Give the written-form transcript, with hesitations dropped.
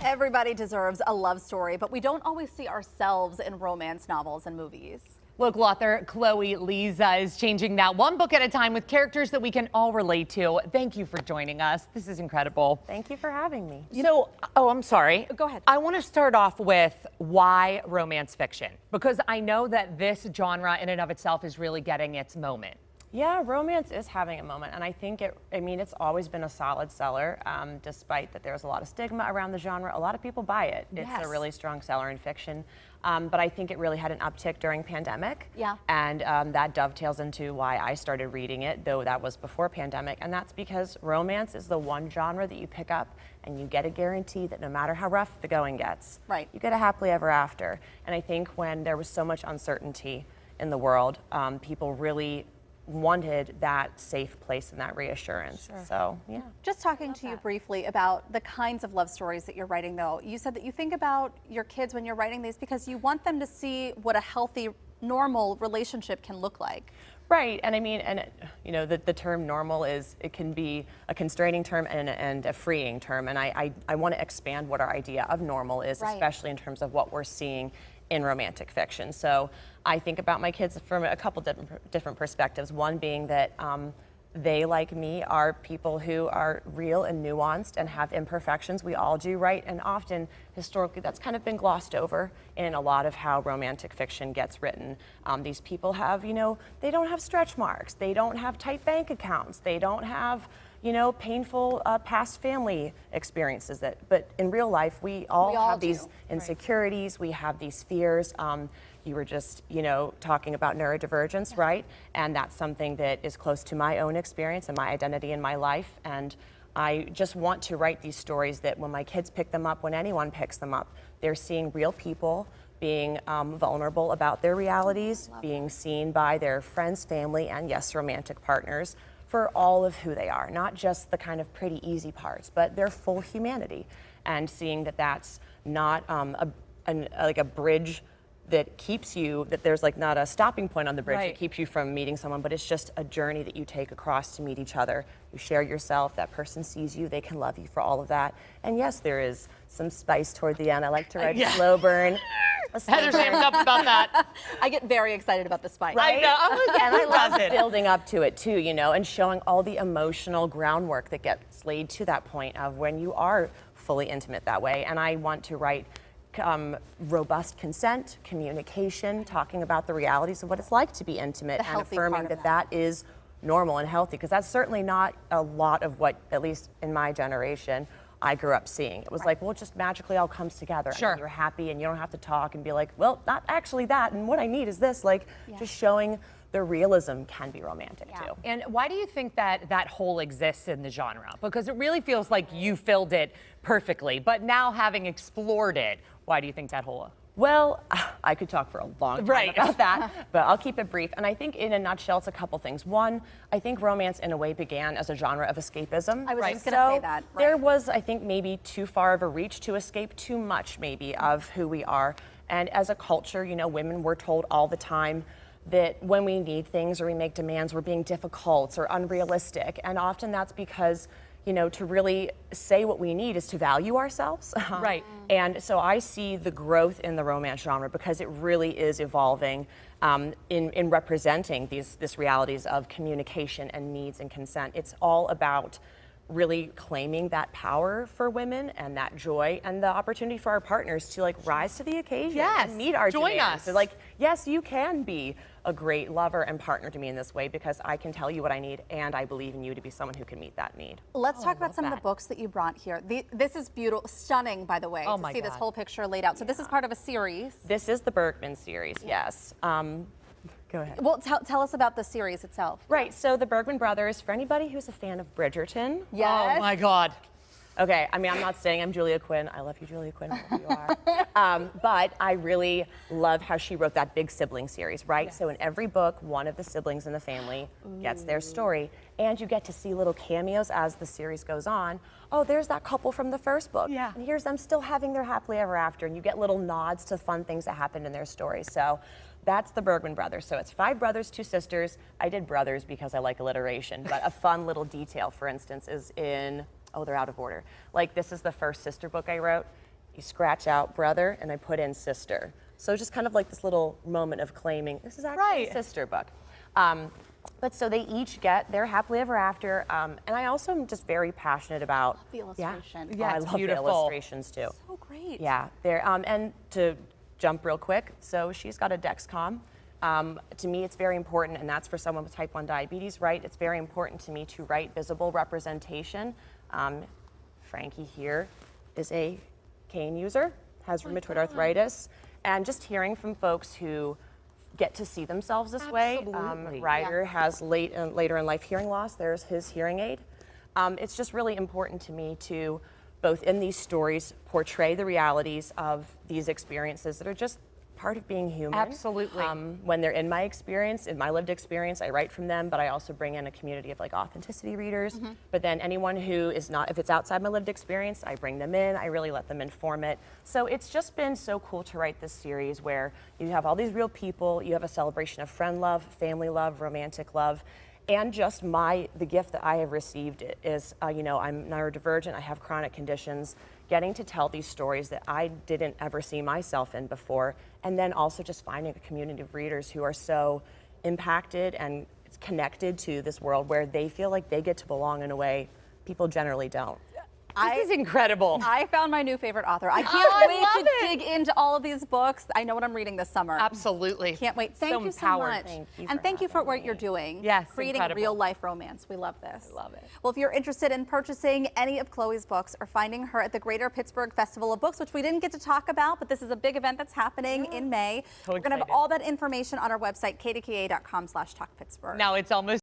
Everybody deserves a love story, but we don't always see ourselves in romance novels and movies. Local author Chloe Liese is changing that one book at a time with characters that we can all relate to. Thank you for joining us. This is incredible. Thank you for having me. I'm sorry. Go ahead. I want to start off with why romance fiction? Because I know that this genre in and of itself is really getting its moment. Yeah, romance is having a moment, and I think it's always been a solid seller, despite that there's a lot of stigma around the genre. A lot of people buy it. It's a really strong seller in fiction, but I think it really had an uptick during pandemic. Yeah. And that dovetails into why I started reading it, though that was before pandemic, and that's because romance is the one genre that you pick up and you get a guarantee that no matter how rough the going gets, you get a happily ever after. And I think when there was so much uncertainty in the world, people really wanted that safe place and that reassurance. So, yeah. Just talking to you briefly about the kinds of love stories that you're writing, though. You said that you think about your kids when you're writing these because you want them to see what a healthy, normal relationship can look like. Right, and I mean, the term normal it can be a constraining term and a freeing term, and I want to expand what our idea of normal is, especially in terms of what we're seeing in romantic fiction. So I think about my kids from a couple different perspectives. One being that they, like me, are people who are real and nuanced and have imperfections. We all do, right? And often, historically, that's kind of been glossed over in a lot of how romantic fiction gets written. These people have, they don't have stretch marks. They don't have tight bank accounts. They don't have, painful past family experiences. But in real life, we all have these insecurities. We have these fears. You were just, talking about neurodivergence, right? And that's something that is close to my own experience and my identity in my life. And I just want to write these stories that when my kids pick them up, when anyone picks them up, they're seeing real people being vulnerable about their realities, being seen by their friends, family, and yes, romantic partners for all of who they are, not just the kind of pretty easy parts, but their full humanity. And seeing that that's not like a bridge that keeps you, that there's like not a stopping point on the bridge that keeps you from meeting someone, but it's just a journey that you take across to meet each other. You share yourself, that person sees you, they can love you for all of that. And yes, there is some spice toward the end. I like to write a slow burn. Heather's amped up about that. I get very excited about the spice. Right? And I love building up to it too, and showing all the emotional groundwork that gets laid to that point of when you are fully intimate that way. And I want to write robust consent, communication, talking about the realities of what it's like to be intimate and affirming that is normal and healthy, because that's certainly not a lot of what, at least in my generation, I grew up seeing. It was like, well, it just magically all comes together. And you're happy and you don't have to talk and be like, well, not actually that, and what I need is this. Just showing the realism can be romantic too. And why do you think that hole exists in the genre? Because it really feels like you filled it perfectly, but now having explored it, why do you think that hole? Well, I could talk for a long time about that, but I'll keep it brief. And I think in a nutshell, it's a couple things. One, I think romance in a way began as a genre of escapism. I was just going to say that. There was, I think, maybe too far of a reach to escape too much maybe of who we are. And as a culture, women were told all the time that when we need things or we make demands, we're being difficult or unrealistic. And often that's because to really say what we need is to value ourselves. And so I see the growth in the romance genre because it really is evolving in representing these realities of communication and needs and consent. It's all about really claiming that power for women and that joy and the opportunity for our partners to rise to the occasion and meet our demands. So yes, you can be a great lover and partner to me in this way because I can tell you what I need and I believe in you to be someone who can meet that need. Let's talk about some of the books that you brought here. This is beautiful, stunning, by the way, to see this whole picture laid out. So this is part of a series. This is the Bergman series, yes. Go ahead. Well, tell us about the series itself. Right, so the Bergman brothers, for anybody who's a fan of Bridgerton. Yes. Oh my God. Okay, I mean, I'm not saying I'm Julia Quinn. I love you, Julia Quinn, wherever you are. But I really love how she wrote that big sibling series, right? Yeah. So in every book, one of the siblings in the family gets their story. And you get to see little cameos as the series goes on. Oh, there's that couple from the first book. Yeah. And here's them still having their happily ever after. And you get little nods to fun things that happened in their story. So that's the Bergman brothers. So it's 5 brothers, 2 sisters. I did brothers because I like alliteration. But a fun little detail, for instance, is in... Oh, they're out of order. Like, this is the first sister book I wrote. you scratch out brother, and I put in sister. So just kind of like this little moment of claiming, this is actually a sister book. But so they each get their happily ever after, and I also am just very passionate about the illustration. Yeah, I it's love beautiful. the illustrations too. So great. Yeah, there. And to jump real quick, so she's got a Dexcom. To me, it's very important, and that's for someone with type 1 diabetes, right? It's very important to me to write visible representation. Frankie here is a cane user, has rheumatoid arthritis, and just hearing from folks who get to see themselves this way. Absolutely. Ryder has later in life hearing loss. There's his hearing aid. It's just really important to me to, both in these stories, portray the realities of these experiences that are just part of being human. Absolutely. When they're in my experience, in my lived experience, I write from them, but I also bring in a community of like authenticity readers. But then anyone who is not, if it's outside my lived experience, I bring them in, I really let them inform it. So it's just been so cool to write this series where you have all these real people, you have a celebration of friend love, family love, romantic love, and just the gift that I have received is, you know, I'm neurodivergent, I have chronic conditions, getting to tell these stories that I didn't ever see myself in before, and then also just finding a community of readers who are so impacted and connected to this world where they feel like they get to belong in a way people generally don't. This is incredible. I found my new favorite author. I can't I wait love to it. dig into all of these books. I know what I'm reading this summer. Absolutely. Can't wait. Thank So you so empowered. much. Thank you and for thank you for having what me. you're doing. Yes, Creating incredible. real life romance. We love this. I love it. Well, if you're interested in purchasing any of Chloe's books or finding her at the Greater Pittsburgh Festival of Books, which we didn't get to talk about, but this is a big event that's happening in May. So We're going to have excited. all that information on our website, kdka.com/talkpittsburgh. Now it's almost